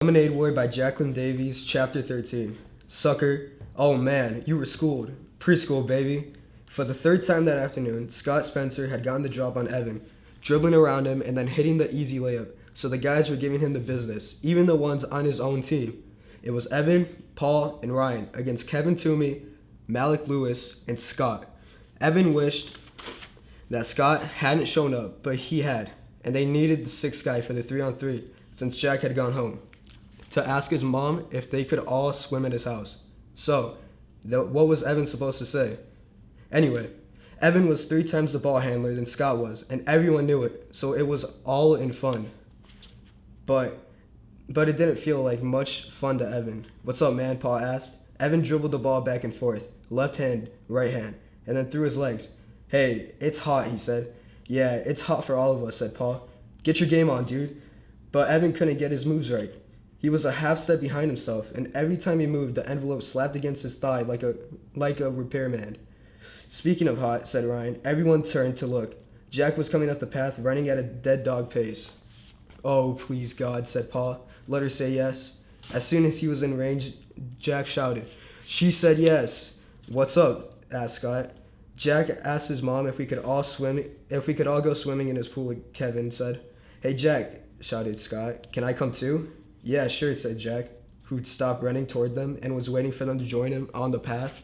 Lemonade War by Jacqueline Davies, Chapter 13. Sucker. Oh man, you were schooled. Preschool, baby. For the third time that afternoon, Scott Spencer had gotten the drop on Evan, dribbling around him and then hitting the easy layup, so the guys were giving him the business, even the ones on his own team. It was Evan, Paul, and Ryan against Kevin Toomey, Malik Lewis, and Scott. Evan wished that Scott hadn't shown up, but he had, and they needed the sixth guy for the 3-on-3 since Jack had gone home, to ask his mom if they could all swim at his house. So, what was Evan supposed to say? Anyway, Evan was 3 times the ball handler than Scott was, and everyone knew it, so it was all in fun. But it didn't feel like much fun to Evan. "What's up, man?" Paul asked. Evan dribbled the ball back and forth, left hand, right hand, and then through his legs. "Hey, it's hot," he said. "Yeah, it's hot for all of us," said Paul. "Get your game on, dude." But Evan couldn't get his moves right. He was a half step behind himself, and every time he moved, the envelope slapped against his thigh like a repairman. "Speaking of hot," said Ryan, everyone turned to look. Jack was coming up the path, running at a dead dog pace. "Oh, please, God," said Paul. "Let her say yes." As soon as he was in range, Jack shouted, "She said yes." "What's up?" asked Scott. Jack asked his mom if we could all go swimming in his pool, Kevin said. "Hey, Jack," shouted Scott, "can I come too?" "Yeah, sure," said Jack, who'd stopped running toward them and was waiting for them to join him on the path.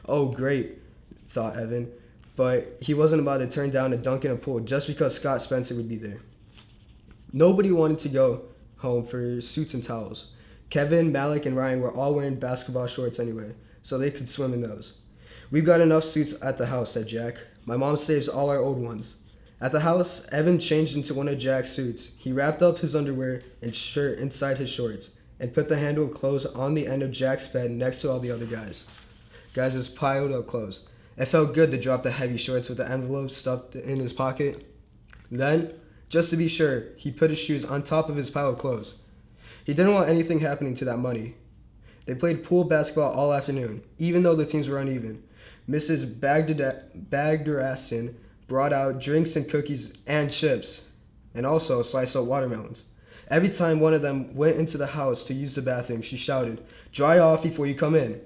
"Oh, great," thought Evan, but he wasn't about to turn down a dunk in a pool just because Scott Spencer would be there. Nobody wanted to go home for suits and towels. Kevin, Malik, and Ryan were all wearing basketball shorts anyway, so they could swim in those. "We've got enough suits at the house," said Jack. "My mom saves all our old ones." At the house, Evan changed into one of Jack's suits. He wrapped up his underwear and shirt inside his shorts and put the handle of clothes on the end of Jack's bed next to all the other guys' piled up clothes. It felt good to drop the heavy shorts with the envelope stuffed in his pocket. Then, just to be sure, he put his shoes on top of his pile of clothes. He didn't want anything happening to that money. They played pool basketball all afternoon, even though the teams were uneven. Mrs. Bagderasin brought out drinks and cookies and chips, and also sliced up watermelons. Every time one of them went into the house to use the bathroom, she shouted, "Dry off before you come in."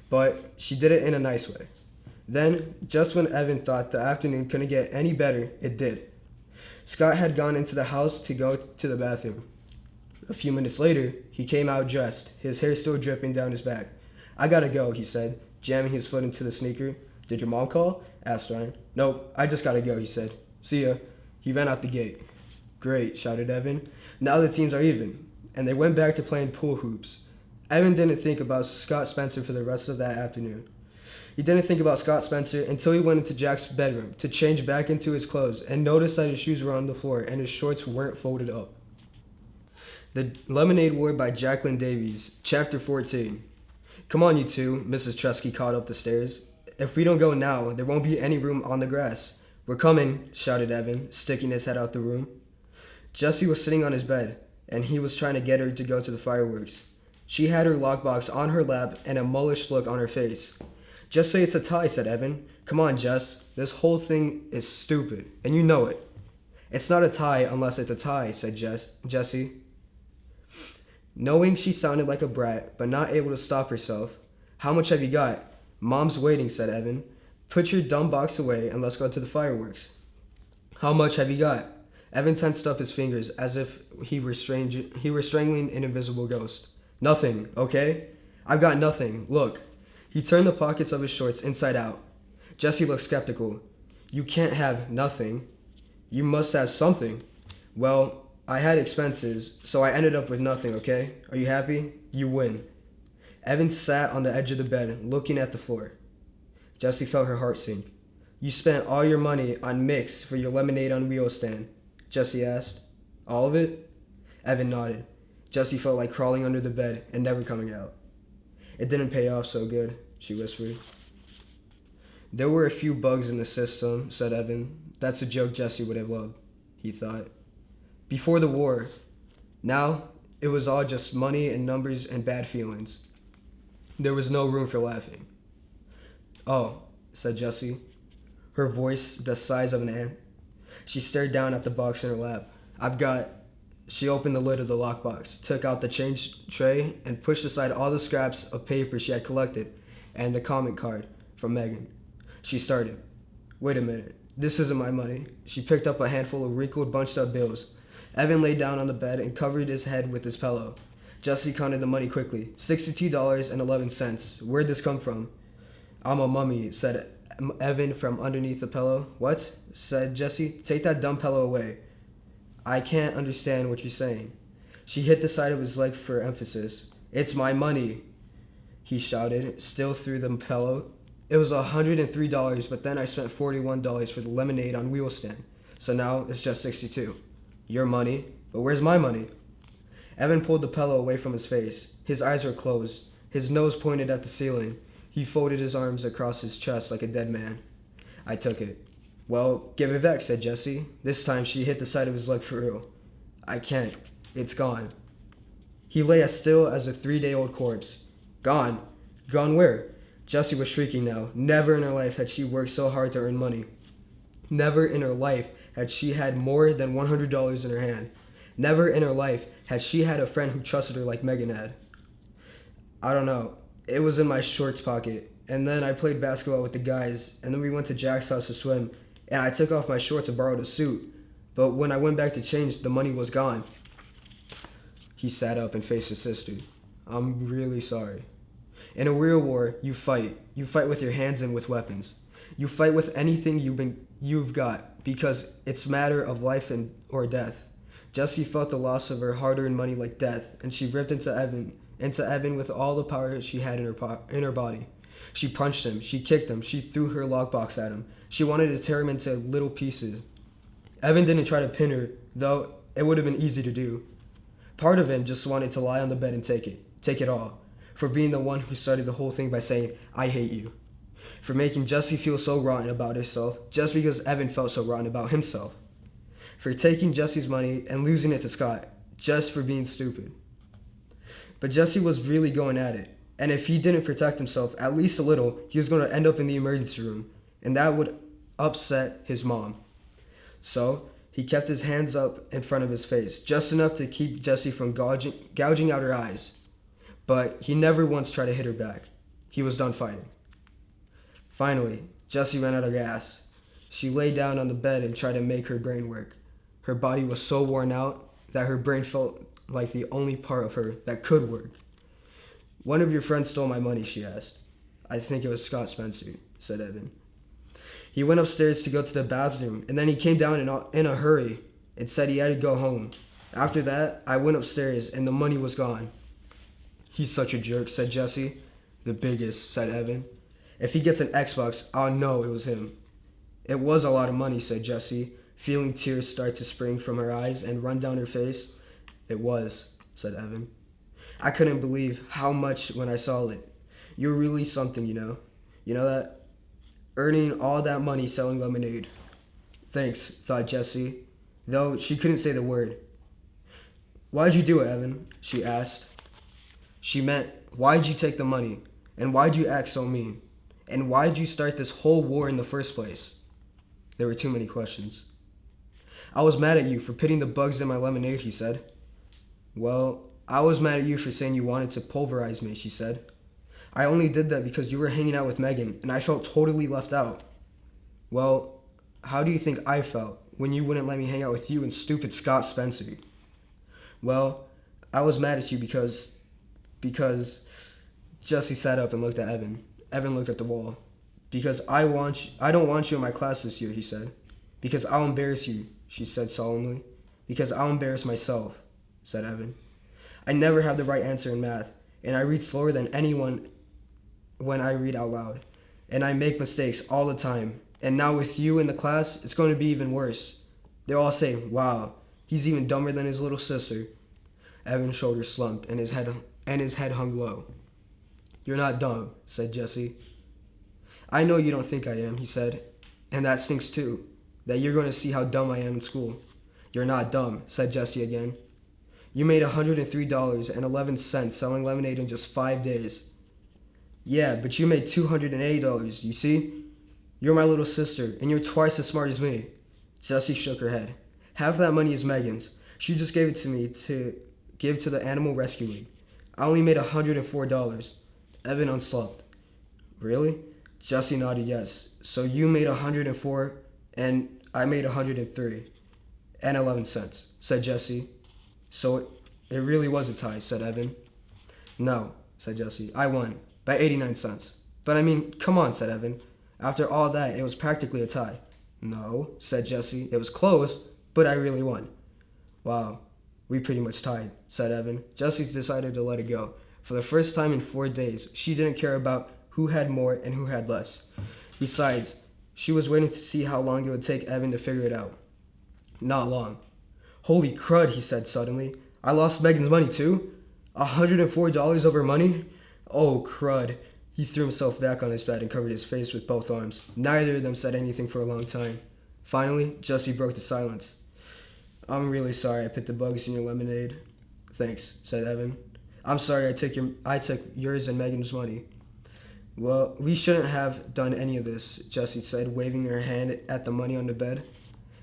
But she did it in a nice way. Then, just when Evan thought the afternoon couldn't get any better, it did. Scott had gone into the house to go to the bathroom. A few minutes later, he came out dressed, his hair still dripping down his back. "I gotta go," he said, jamming his foot into the sneaker. "Did your mom call?" asked Ryan. "Nope, I just gotta go," he said. "See ya." He ran out the gate. "Great," shouted Evan. "Now the teams are even." And they went back to playing pool hoops. Evan didn't think about Scott Spencer for the rest of that afternoon. He didn't think about Scott Spencer until he went into Jack's bedroom to change back into his clothes and noticed that his shoes were on the floor and his shorts weren't folded up. The Lemonade War by Jacqueline Davies, Chapter 14. "Come on, you two," Mrs. Tresky called up the stairs. "If we don't go now, there won't be any room on the grass." "We're coming," shouted Evan, sticking his head out the room. Jessie was sitting on his bed, and he was trying to get her to go to the fireworks. She had her lockbox on her lap and a mullish look on her face. "Just say it's a tie," said Evan. "Come on, Jess. This whole thing is stupid, and you know it." "It's not a tie unless it's a tie," said Jessie. Knowing she sounded like a brat, but not able to stop herself. "How much have you got?" "Mom's waiting," said Evan. "Put your dumb box away and let's go to the fireworks." "How much have you got?" Evan tensed up his fingers as if he were strangling an invisible ghost. "Nothing, okay? I've got nothing. Look." He turned the pockets of his shorts inside out. Jessie looked skeptical. "You can't have nothing. You must have something." "Well, I had expenses, so I ended up with nothing, okay? Are you happy? You win." Evan sat on the edge of the bed, looking at the floor. Jessie felt her heart sink. "You spent all your money on mix for your lemonade on wheels stand?" Jessie asked. "All of it?" Evan nodded. Jessie felt like crawling under the bed and never coming out. "It didn't pay off so good," she whispered. "There were a few bugs in the system," said Evan. "That's a joke Jessie would have loved," he thought. "Before the war. Now, it was all just money and numbers and bad feelings. There was no room for laughing." "Oh," said Jessie, her voice the size of an ant. She stared down at the box in her lap. "I've got She opened the lid of the lockbox, took out the change tray, and pushed aside all the scraps of paper she had collected and the comment card from Megan. She started. Wait a minute. This isn't my money. She picked up a handful of wrinkled, bunched up bills. Evan lay down on the bed and covered his head with his pillow. Jessie counted the money quickly. $62.11. Where'd this come from? I'm a mummy, said Evan from underneath the pillow. What? Said Jessie. Take that dumb pillow away. I can't understand what you're saying. She hit the side of his leg for emphasis. It's my money, he shouted, still through the pillow. It was $103, but then I spent $41 for the lemonade on wheel stand. So now it's just $62. Your money? But where's my money? Evan pulled the pillow away from his face. His eyes were closed. His nose pointed at the ceiling. He folded his arms across his chest like a dead man. I took it. Well, give it back, said Jessie. This time she hit the side of his leg for real. I can't. It's gone. He lay as still as a 3-day-old corpse. Gone? Gone where? Jessie was shrieking now. Never in her life had she worked so hard to earn money. Never in her life had she had more than $100 in her hand. Never in her life had she had a friend who trusted her like Megan had. I don't know. It was in my shorts pocket. And then I played basketball with the guys. And then we went to Jack's house to swim. And I took off my shorts and borrowed a suit. But when I went back to change, the money was gone. He sat up and faced his sister. I'm really sorry. In a real war, you fight. You fight with your hands and with weapons. You fight with anything you've got because it's a matter of life or death. Jessie felt the loss of her hard-earned money like death, and she ripped into Evan with all the power she had in her body. She punched him. She kicked him. She threw her lockbox at him. She wanted to tear him into little pieces. Evan didn't try to pin her, though it would have been easy to do. Part of him just wanted to lie on the bed and take it all. For being the one who started the whole thing by saying, I hate you. For making Jessie feel so rotten about herself, just because Evan felt so rotten about himself. For taking Jessie's money and losing it to Scott, just for being stupid. But Jessie was really going at it. And if he didn't protect himself at least a little, he was going to end up in the emergency room. And that would upset his mom. So he kept his hands up in front of his face, just enough to keep Jessie from gouging out her eyes. But he never once tried to hit her back. He was done fighting. Finally, Jessie ran out of gas. She lay down on the bed and tried to make her brain work. Her body was so worn out that her brain felt like the only part of her that could work. One of your friends stole my money, she asked. I think it was Scott Spencer, said Evan. He went upstairs to go to the bathroom, and then he came down in a hurry and said he had to go home. After that, I went upstairs, and the money was gone. He's such a jerk, said Jessie. The biggest, said Evan. If he gets an Xbox, I'll know it was him. It was a lot of money, said Jessie, feeling tears start to spring from her eyes and run down her face. It was, said Evan. I couldn't believe how much when I saw it. You're really something, you know. You know that? Earning all that money selling lemonade. Thanks, thought Jessie, though she couldn't say the word. Why'd you do it, Evan? She asked. She meant, why'd you take the money? And why'd you act so mean? And why'd you start this whole war in the first place? There were too many questions. I was mad at you for putting the bugs in my lemonade, he said. Well, I was mad at you for saying you wanted to pulverize me, she said. I only did that because you were hanging out with Megan, and I felt totally left out. Well, how do you think I felt when you wouldn't let me hang out with you and stupid Scott Spencer? Well, I was mad at you because Jessie sat up and looked at Evan. Evan looked at the wall. Because I don't want you in my class this year, he said. Because I'll embarrass you, she said solemnly. Because I'll embarrass myself, said Evan. I never have the right answer in math, and I read slower than anyone when I read out loud. And I make mistakes all the time. And now with you in the class, it's going to be even worse. They'll all say, wow, he's even dumber than his little sister. Evan's shoulders slumped and his head hung low. You're not dumb, said Jessie. I know you don't think I am, he said. And that stinks too, that you're going to see how dumb I am in school. You're not dumb, said Jessie again. You made $103.11 selling lemonade in just 5 days. Yeah, but you made $280, you see? You're my little sister, and you're twice as smart as me. Jessie shook her head. Half that money is Megan's. She just gave it to me to give to the Animal Rescue League. I only made $104. Evan unslumped. Really? Jesse nodded yes. So you made 104 and I made 103 and 11 cents, said Jesse. So it really was a tie, said Evan. No, said Jesse. I won by 89 cents. But I mean, come on, said Evan. After all that, it was practically a tie. No, said Jesse. It was close, but I really won. Wow, we pretty much tied, said Evan. Jesse decided to let it go. For the first time in 4 days, she didn't care about who had more and who had less. Besides, she was waiting to see how long it would take Evan to figure it out. Not long. Holy crud, he said suddenly. I lost Megan's money too? $104 of her money? Oh, crud. He threw himself back on his bed and covered his face with both arms. Neither of them said anything for a long time. Finally, Jesse broke the silence. I'm really sorry I put the bugs in your lemonade. Thanks, said Evan. I'm sorry I took yours and Megan's money. Well, we shouldn't have done any of this, Jessie said, waving her hand at the money on the bed.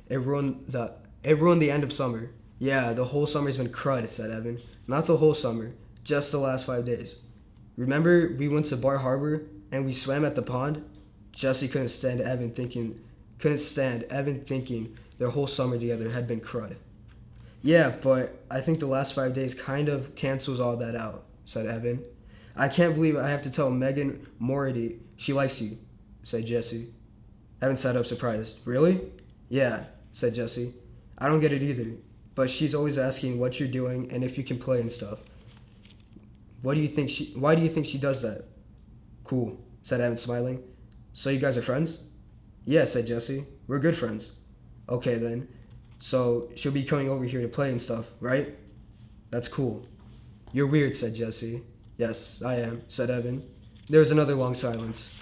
It ruined the end of summer. Yeah, the whole summer's been crud, said Evan. Not the whole summer, just the last 5 days. Remember we went to Bar Harbor and we swam at the pond? Jessie couldn't stand Evan thinking their whole summer together had been crud. Yeah, but I think the last 5 days kind of cancels all that out, said Evan. I can't believe I have to tell Megan Mority she likes you, said Jesse. Evan sat up surprised. Really? Yeah, said Jesse. I don't get it either, but she's always asking what you're doing and if you can play and stuff. Why do you think she does that? Cool, said Evan, smiling. So you guys are friends? Yeah, said Jesse. We're good friends. Okay then. So she'll be coming over here to play and stuff, right? That's cool. You're weird, said Jesse. Yes, I am, said Evan. There was another long silence.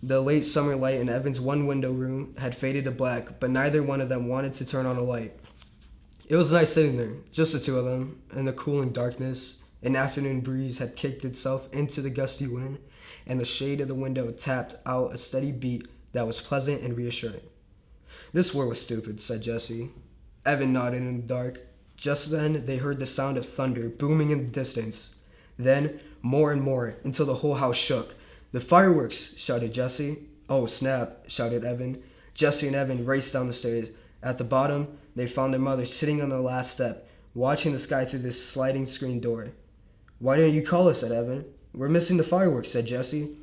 The late summer light in Evan's one window room had faded to black, but neither one of them wanted to turn on a light. It was nice sitting there, just the two of them, in the cooling darkness. An afternoon breeze had kicked itself into the gusty wind, and the shade of the window tapped out a steady beat that was pleasant and reassuring. This war was stupid, said Jesse. Evan nodded in the dark. Just then, they heard the sound of thunder booming in the distance. Then, more and more, until the whole house shook. The fireworks, shouted Jesse. Oh, snap, shouted Evan. Jesse and Evan raced down the stairs. At the bottom, they found their mother sitting on the last step, watching the sky through the sliding screen door. Why didn't you call us, said Evan. We're missing the fireworks, said Jesse.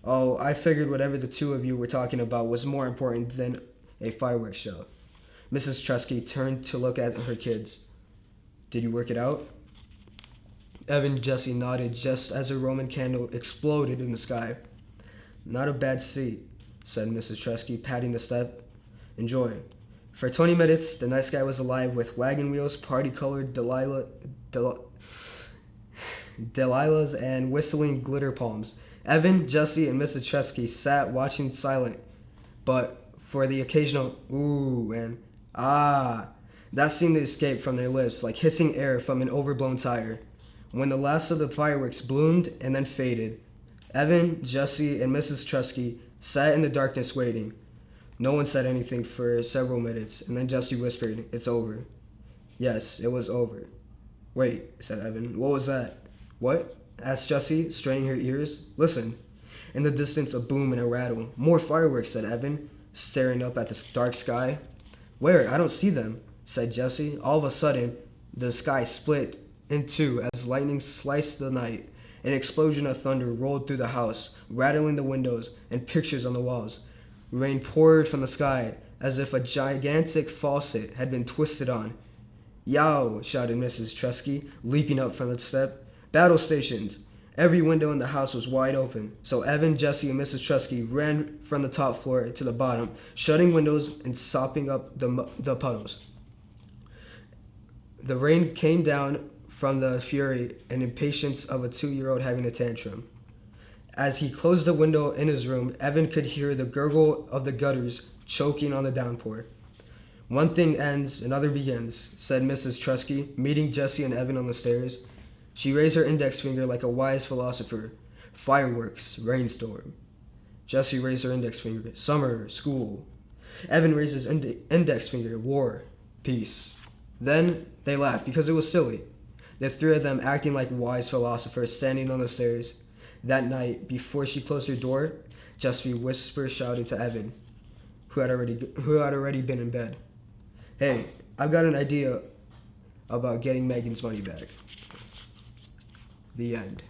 Oh, I figured whatever the two of you were talking about was more important than a fireworks show. Mrs. Tresky turned to look at her kids. Did you work it out? Evan and Jesse nodded just as a Roman candle exploded in the sky. Not a bad seat, said Mrs. Tresky, patting the step. Enjoy. For 20 minutes, the night sky was alive with wagon wheels, party-colored Delilahs, and whistling glitter palms. Evan, Jesse, and Mrs. Tresky sat watching silent, but for the occasional ooh and ah that seemed to escape from their lips like hissing air from an overblown tire. When the last of the fireworks bloomed and then faded, Evan, Jesse, and Mrs. Tresky sat in the darkness waiting. No one said anything for several minutes, and then Jesse whispered, "It's over." Yes, it was over. Wait, said Evan. What was that? What? Asked Jesse, straining her ears. Listen. In the distance, a boom and a rattle. More fireworks, said Evan, staring up at the dark sky. Where? I don't see them, said Jesse. All of a sudden, the sky split in two as lightning sliced the night. An explosion of thunder rolled through the house, rattling the windows and pictures on the walls. Rain poured from the sky as if a gigantic faucet had been twisted on. Yow, shouted Mrs. Tresky, leaping up from the step. Battle stations! Every window in the house was wide open, so Evan, Jesse, and Mrs. Tresky ran from the top floor to the bottom, shutting windows and sopping up the puddles. The rain came down from the fury and impatience of a 2-year-old having a tantrum. As he closed the window in his room, Evan could hear the gurgle of the gutters choking on the downpour. One thing ends, another begins, said Mrs. Tresky, meeting Jesse and Evan on the stairs. She raised her index finger like a wise philosopher. Fireworks, rainstorm. Jesse raised her index finger. Summer, school. Evan raised his index finger. War, peace. Then they laughed because it was silly. The three of them acting like wise philosophers standing on the stairs. That night, before she closed her door, Josephine whisper shouted to Evan, who had already been in bed. "Hey, I've got an idea about getting Megan's money back." The end.